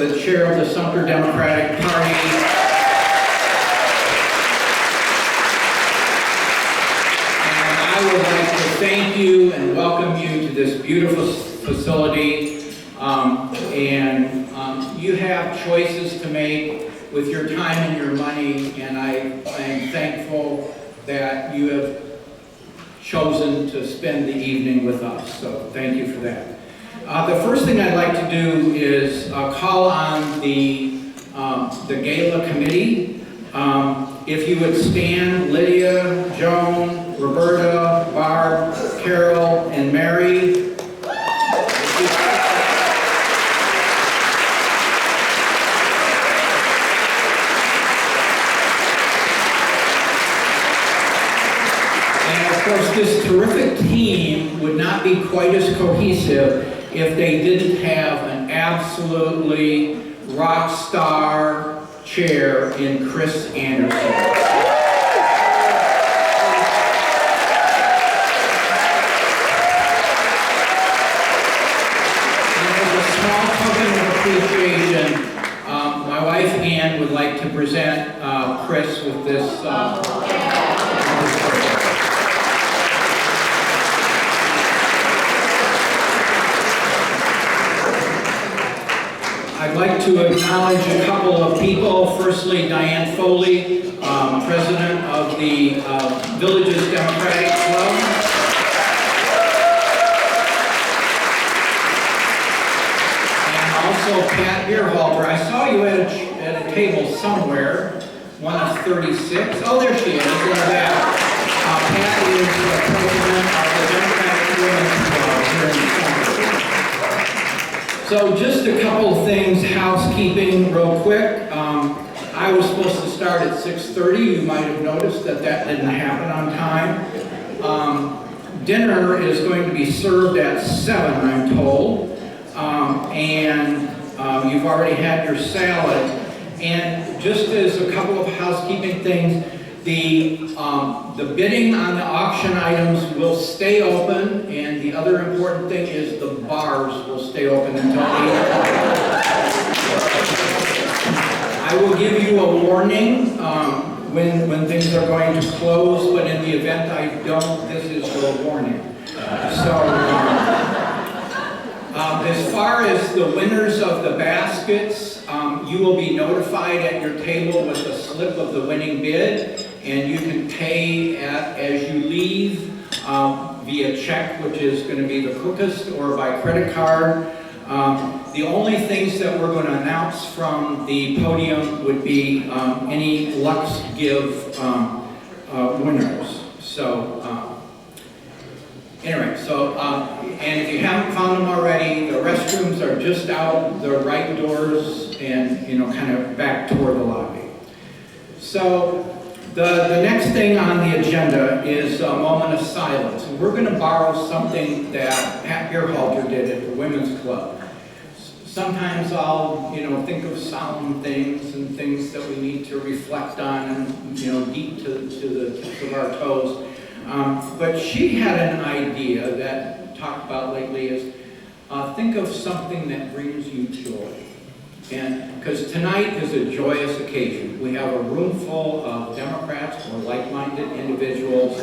the chair of the Sumter Democratic Party. And I would like to thank you and welcome you to this beautiful facility. You have choices to make with your time and your money, and I am thankful that you have chosen to spend the evening with us, so thank you for that. The first thing I'd like to do is call on the Gala committee. If you would stand, Lydia, Joan, Roberta, Barb, Carol, and Mary. Of course, this terrific team would not be quite as cohesive if they didn't have an absolutely rock star chair in Cris Andersen. And as a small token of appreciation, my wife Ann would like to present Cris with this. I'd like to acknowledge a couple of people. Firstly, Diane Foley, president of the Villages Democratic Club. And also Pat Beerhalter. I saw you at a table somewhere, one of 36. Oh, there she is, in the back. Pat is the president of the Democratic Women's Club here in Sumter. So just a couple of things, housekeeping real quick. I was supposed to start at 6:30. You might have noticed that didn't happen on time. Dinner is going to be served at 7, I'm told. You've already had your salad. And just as a couple of housekeeping things, the bidding on the auction items will stay open, and the other important thing is the bars will stay open until 8 o'clock. I will give you a warning when things are going to close, but in the event I don't, this is your warning. As far as the winners of the baskets, you will be notified at your table with a slip of the winning bid, and you can pay as you leave via check, which is going to be the quickest, or by credit card. The only things that we're going to announce from the podium would be any Lux Give winners. And if you haven't found them already, the restrooms are just out the right doors and, kind of back toward the lobby. So the next thing on the agenda is a moment of silence. And we're going to borrow something that Pat Beerhalter did at the Women's Club. Sometimes I'll, think of solemn things and things that we need to reflect on and, deep to the tips of our toes. But she had an idea that we talked about lately is think of something that brings you joy. And because tonight is a joyous occasion. We have a room full of Democrats or like-minded individuals.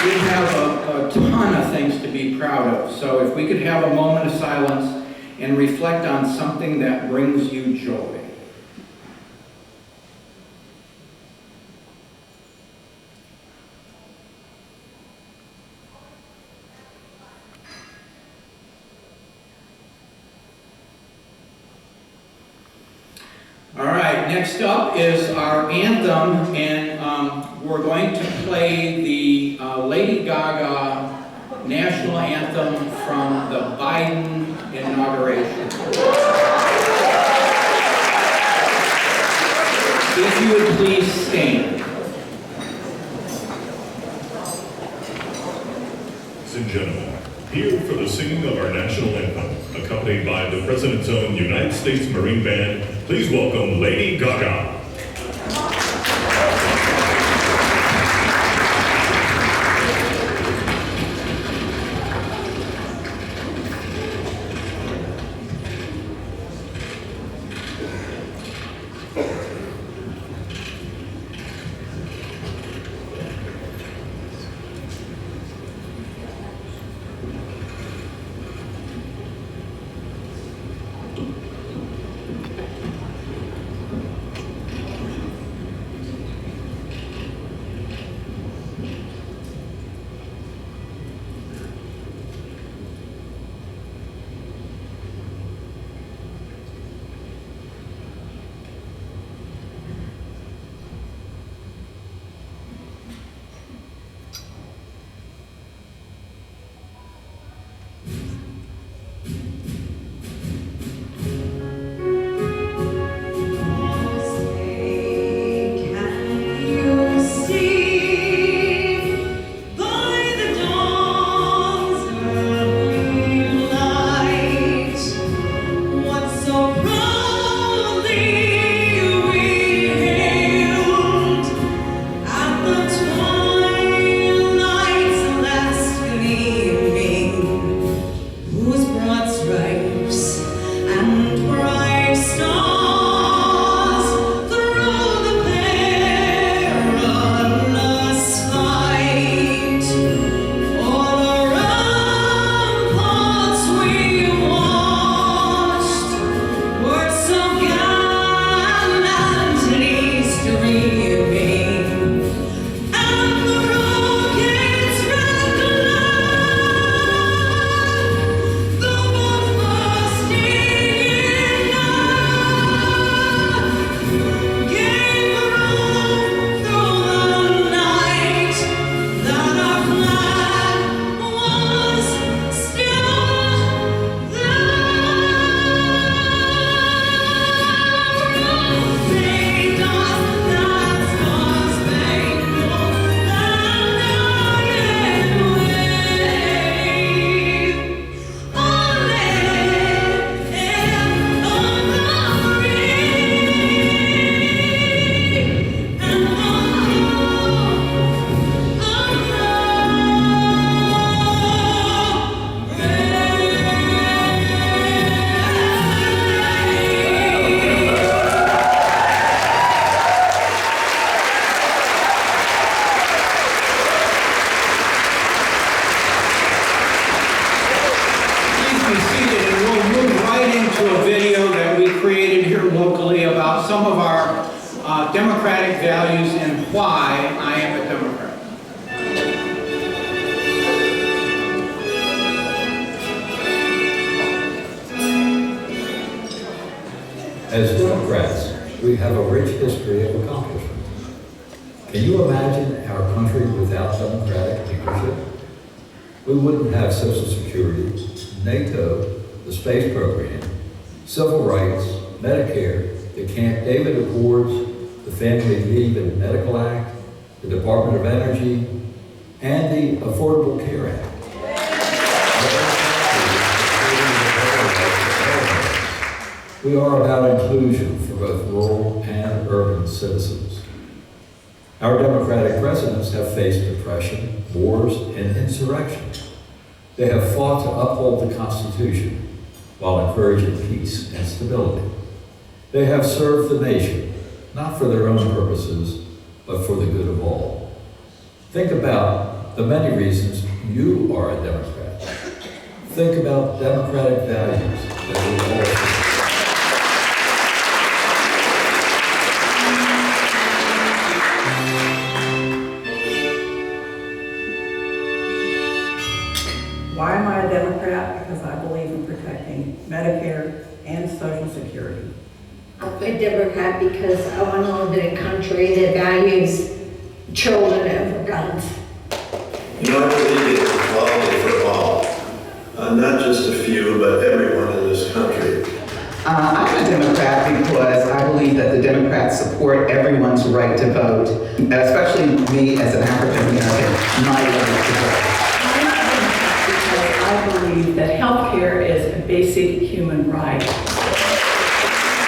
We have a ton of things to be proud of. So if we could have a moment of silence and reflect on something that brings you joy. All right, next up is our anthem, and we're going to play the Lady Gaga national anthem from the Biden inauguration. If you would please stand. Ladies and gentlemen, here for the singing of our national anthem, accompanied by the President's own United States Marine Band, please welcome Lady Gaga. some of our democratic values and why I am a Democrat. As Democrats, we have a rich history of accomplishment. Can you imagine our country without democratic leadership? We wouldn't have Social Security, NATO, the space program, civil rights, Medicare, the Camp David Accords, the Family Leave and Medical Act, the Department of Energy, and the Affordable Care Act. We are about inclusion for both rural and urban citizens. Our Democratic presidents have faced oppression, wars, and insurrection. They have fought to uphold the Constitution while encouraging peace and stability. They have served the nation, not for their own purposes, but for the good of all. Think about the many reasons you are a Democrat. Think about democratic values that we all share. Why am I a Democrat? Because I believe in protecting Medicare and Social Security. I'm a Democrat because I want to live in a country that values children over guns. You know, I believe it's equality for all, not just a few, but everyone in this country. I'm a Democrat because I believe that the Democrats support everyone's right to vote, especially me as an African American, my right to vote. I believe that healthcare is a basic human right.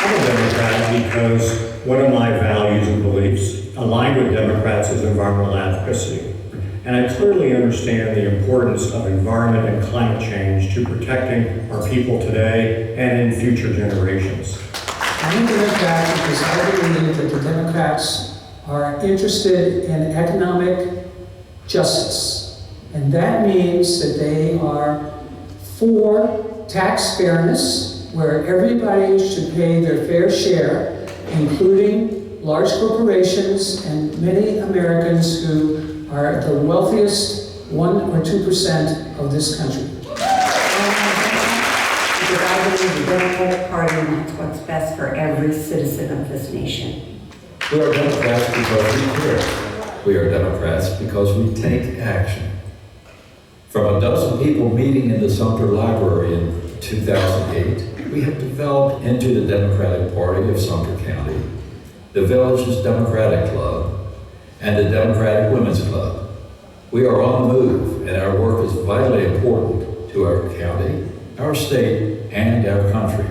I'm a Democrat because one of my values and beliefs aligned with Democrats is environmental advocacy. And I clearly understand the importance of environment and climate change to protecting our people today and in future generations. I'm a Democrat because I believe that the Democrats are interested in economic justice. And that means that they are for tax fairness, where everybody should pay their fair share, including large corporations and many Americans who are the wealthiest 1 or 2% of this country. Because I believe the Democratic Party, and that's what's best for every citizen of this nation. We are Democrats because we care. We are Democrats because we take action. From a dozen people meeting in the Sumter Library in 2008, we have developed into the Democratic Party of Sumter County, the Village's Democratic Club, and the Democratic Women's Club. We are on the move, and our work is vitally important to our county, our state, and our country.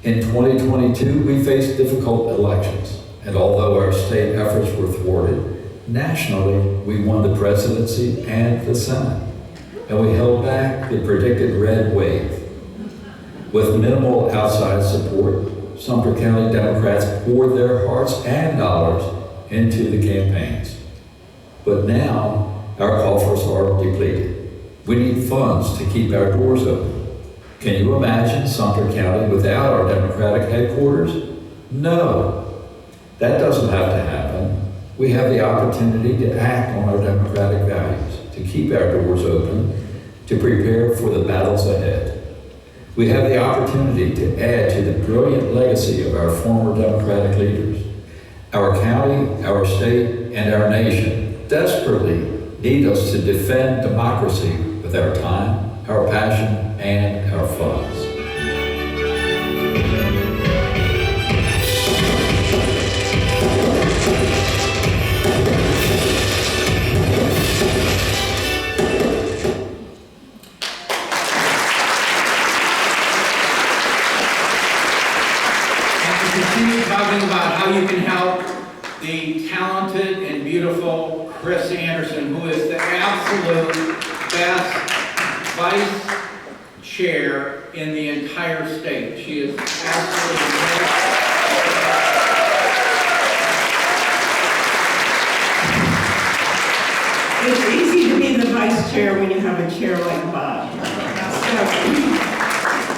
In 2022, we faced difficult elections, and although our state efforts were thwarted, nationally, we won the presidency and the Senate, and we held back the predicted red wave. With minimal outside support, Sumter County Democrats poured their hearts and dollars into the campaigns. But now, our coffers are depleted. We need funds to keep our doors open. Can you imagine Sumter County without our Democratic headquarters? No, that doesn't have to happen. We have the opportunity to act on our democratic values, to keep our doors open, to prepare for the battles ahead. We have the opportunity to add to the brilliant legacy of our former Democratic leaders. Our county, our state, and our nation desperately need us to defend democracy with our time, our passion, and our funds. Talking about how you can help the talented and beautiful Cris Andersen, who is the absolute best vice chair in the entire state. She is absolutely great. It's easy to be the vice chair when you have a chair like Bob. So,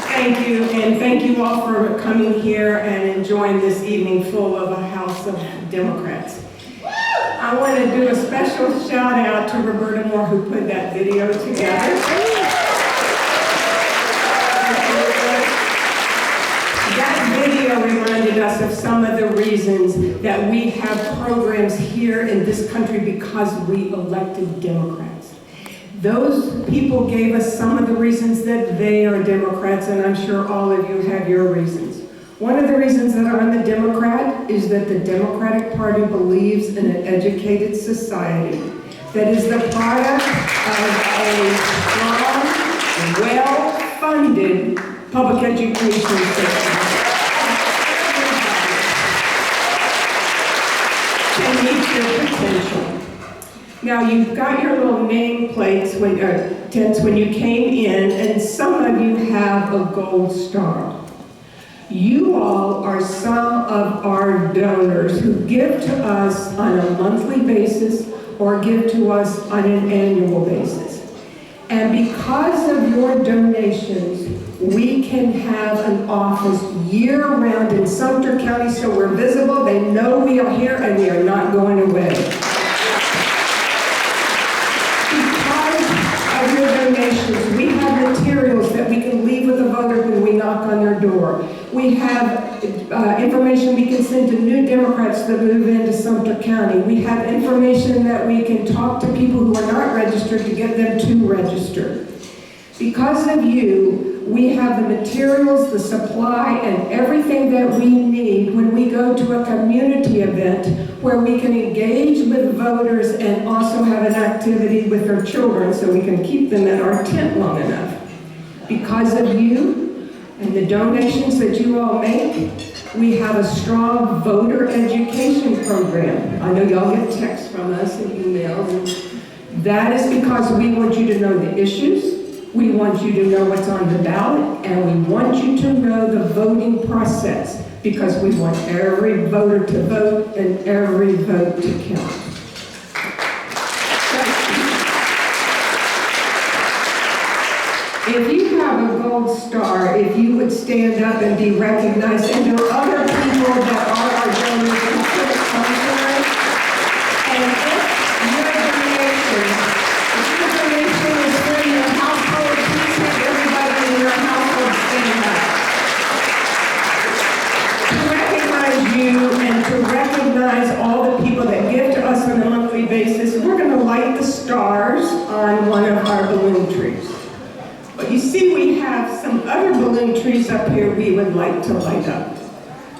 thank you, and thank thank you all for coming here and enjoying this evening full of a house of Democrats. I want to do a special shout out to Roberta Moore who put that video together. That video reminded us of some of the reasons that we have programs here in this country because we elected Democrats. Those people gave us some of the reasons that they are Democrats, and I'm sure all of you have your reasons. One of the reasons that I'm a Democrat is that the Democratic Party believes in an educated society that is the product of a strong, well-funded public education system. Can meet your potential. Now, you've got your little name plates, tents when you came in, and some of you have a gold star. You all are some of our donors who give to us on a monthly basis or give to us on an annual basis. And because of your donations, we can have an office year-round in Sumter County so we're visible, they know we are here, and we are not going away. Of your donations, we have materials that we can leave with a voter when we knock on their door. We have information we can send to new Democrats that move into Sumter County. We have information that we can talk to people who are not registered to get them to register. Because of you, we have the materials, the supply, and everything that we need when we go to a community event where we can engage with voters and also have an activity with their children so we can keep them at our tent long enough. Because of you and the donations that you all make, we have a strong voter education program. I know y'all get texts from us and emails. And that is because we want you to know the issues. We want you to know what's on the ballot, and we want you to know the voting process because we want every voter to vote and every vote to count. If you have a gold star, if you would stand up and be recognized, and there are other people that are our donors who put it on there, and if your donation is for your household, please have everybody in your household stand up. To recognize you and to recognize all the people that give to us on a monthly basis, we're going to light the stars on one of our balloon trees. But you see, we have some other balloon trees up here we would like to light up.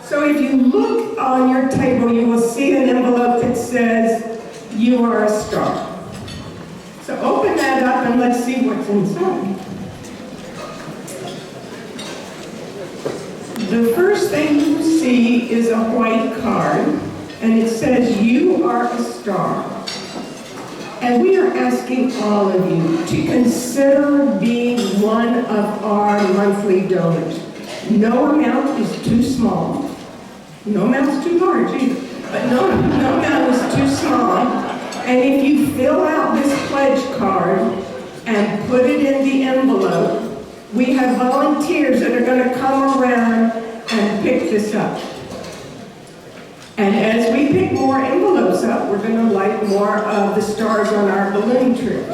So if you look on your table, you will see an envelope that says, "You are a star." So open that up and let's see what's inside. The first thing you see is a white card, and it says, "You are a star." And we are asking all of you to consider being one of our monthly donors. No amount is too small. No amount is too large either, but no amount is too small. And if you fill out this pledge card and put it in the envelope, we have volunteers that are going to come around and pick this up. And as we pick more envelopes up, we're going to light more of the stars on our balloon trees.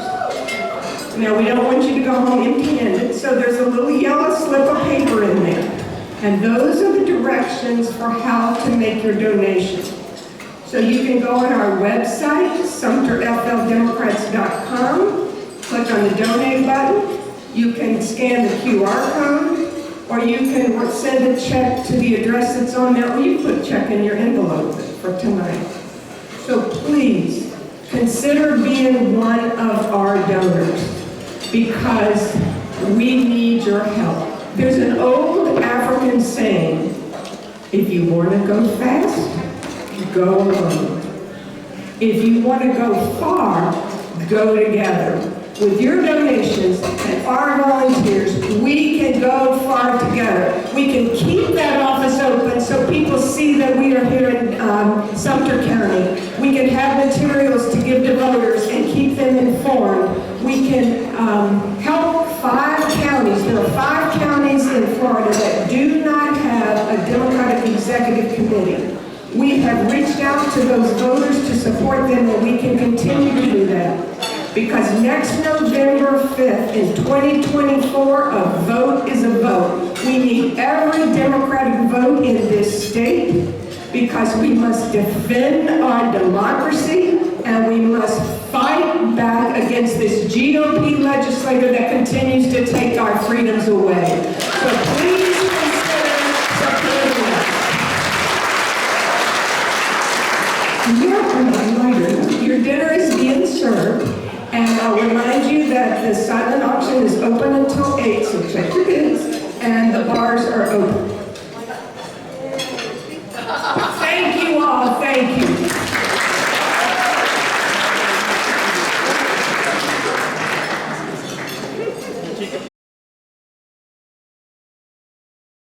Now, we don't want you to go home empty-handed, so there's a little yellow slip of paper in there. And those are the directions for how to make your donation. So you can go on our website, sumterfldemocrats.com, click on the donate button. You can scan the QR code, or you can send a check to the address that's on there, or you put a check in your envelope for tonight. So please, consider being one of our donors, because we need your help. There's an old African saying, if you want to go fast, go alone. If you want to go far, go together. With your donations and our volunteers, we can go far together. We can keep that office open so people see that we are here in Sumter County. We can have materials to give to voters and keep them informed. We can help 5 counties. There are 5 counties in Florida that do executive committee. We have reached out to those voters to support them, and we can continue to do that. Because next November 5th in 2024, a vote is a vote. We need every Democratic vote in this state because we must defend our democracy and we must fight back against this GOP legislator that continues to take our freedoms away.